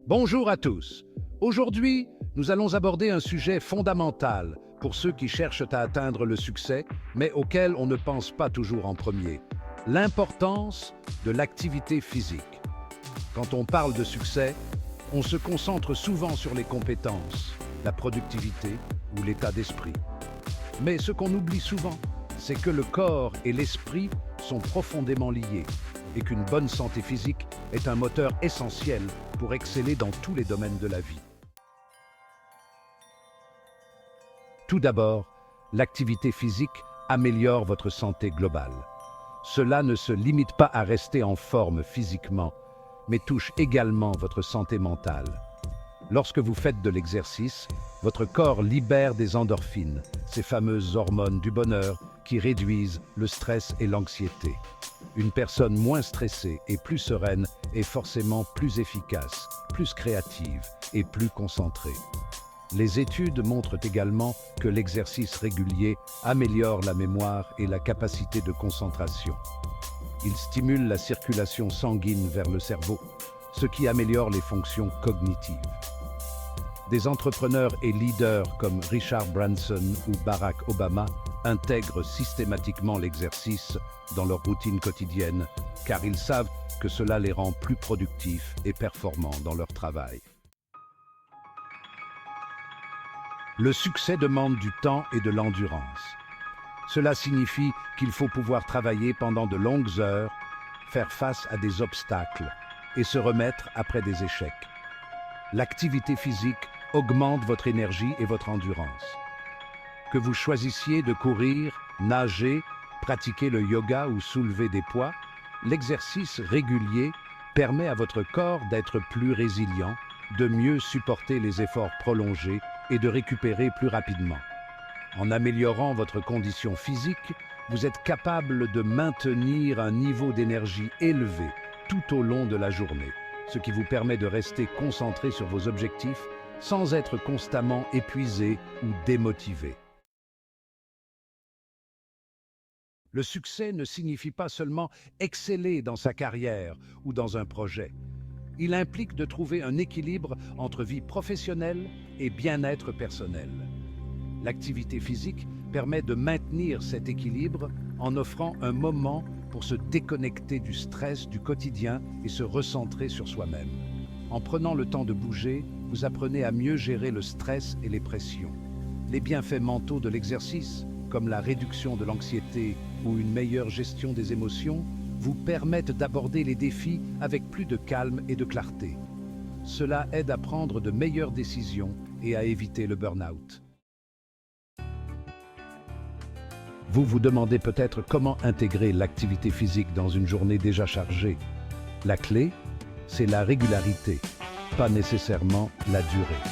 Bonjour à tous. Aujourd'hui, nous allons aborder un sujet fondamental pour ceux qui cherchent à atteindre le succès, mais auquel on ne pense pas toujours en premier. L'importance de l'activité physique. Quand on parle de succès, on se concentre souvent sur les compétences, la productivité ou l'état d'esprit. Mais ce qu'on oublie souvent, c'est que le corps et l'esprit sont profondément liés et qu'une bonne santé physique est un moteur essentiel pour exceller dans tous les domaines de la vie. Tout d'abord, l'activité physique améliore votre santé globale. Cela ne se limite pas à rester en forme physiquement, mais touche également votre santé mentale. Lorsque vous faites de l'exercice, votre corps libère des endorphines, ces fameuses hormones du bonheur qui réduisent le stress et l'anxiété. Une personne moins stressée et plus sereine est forcément plus efficace, plus créative et plus concentrée. Les études montrent également que l'exercice régulier améliore la mémoire et la capacité de concentration. Il stimule la circulation sanguine vers le cerveau, ce qui améliore les fonctions cognitives. Des entrepreneurs et leaders comme Richard Branson ou Barack Obama intègrent systématiquement l'exercice dans leur routine quotidienne, car ils savent que cela les rend plus productifs et performants dans leur travail. Le succès demande du temps et de l'endurance. Cela signifie qu'il faut pouvoir travailler pendant de longues heures, faire face à des obstacles et se remettre après des échecs. L'activité physique augmente votre énergie et votre endurance. Que vous choisissiez de courir, nager, pratiquer le yoga ou soulever des poids, l'exercice régulier permet à votre corps d'être plus résilient, de mieux supporter les efforts prolongés et de récupérer plus rapidement. En améliorant votre condition physique, vous êtes capable de maintenir un niveau d'énergie élevé tout au long de la journée, ce qui vous permet de rester concentré sur vos objectifs sans être constamment épuisé ou démotivé. Le succès ne signifie pas seulement exceller dans sa carrière ou dans un projet. Il implique de trouver un équilibre entre vie professionnelle et bien-être personnel. L'activité physique permet de maintenir cet équilibre en offrant un moment pour se déconnecter du stress du quotidien et se recentrer sur soi-même. En prenant le temps de bouger, vous apprenez à mieux gérer le stress et les pressions. Les bienfaits mentaux de l'exercice, comme la réduction de l'anxiété ou une meilleure gestion des émotions, vous permettent d'aborder les défis avec plus de calme et de clarté. Cela aide à prendre de meilleures décisions et à éviter le burn-out. Vous vous demandez peut-être comment intégrer l'activité physique dans une journée déjà chargée. La clé, c'est la régularité, pas nécessairement la durée.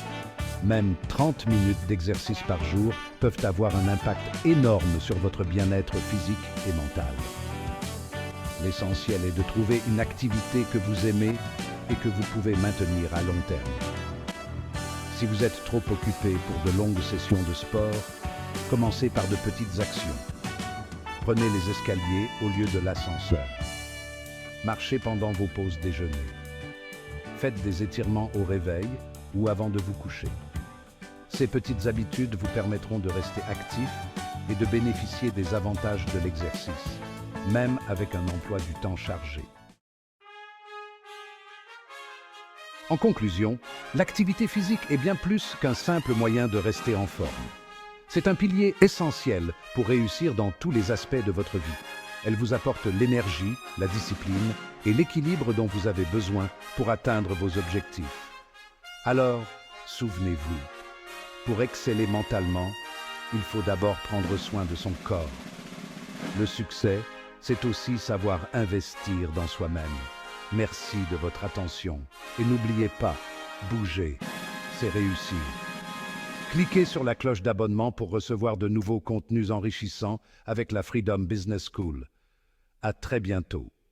Même 30 minutes d'exercice par jour peuvent avoir un impact énorme sur votre bien-être physique et mental. L'essentiel est de trouver une activité que vous aimez et que vous pouvez maintenir à long terme. Si vous êtes trop occupé pour de longues sessions de sport, commencez par de petites actions. Prenez les escaliers au lieu de l'ascenseur. Marchez pendant vos pauses déjeuner. Faites des étirements au réveil ou avant de vous coucher. Ces petites habitudes vous permettront de rester actif et de bénéficier des avantages de l'exercice, même avec un emploi du temps chargé. En conclusion, l'activité physique est bien plus qu'un simple moyen de rester en forme. C'est un pilier essentiel pour réussir dans tous les aspects de votre vie. Elle vous apporte l'énergie, la discipline et l'équilibre dont vous avez besoin pour atteindre vos objectifs. Alors, souvenez-vous, pour exceller mentalement, il faut d'abord prendre soin de son corps. Le succès, c'est aussi savoir investir dans soi-même. Merci de votre attention et n'oubliez pas, bouger, c'est réussir. Cliquez sur la cloche d'abonnement pour recevoir de nouveaux contenus enrichissants avec la Freedom Business School. À très bientôt.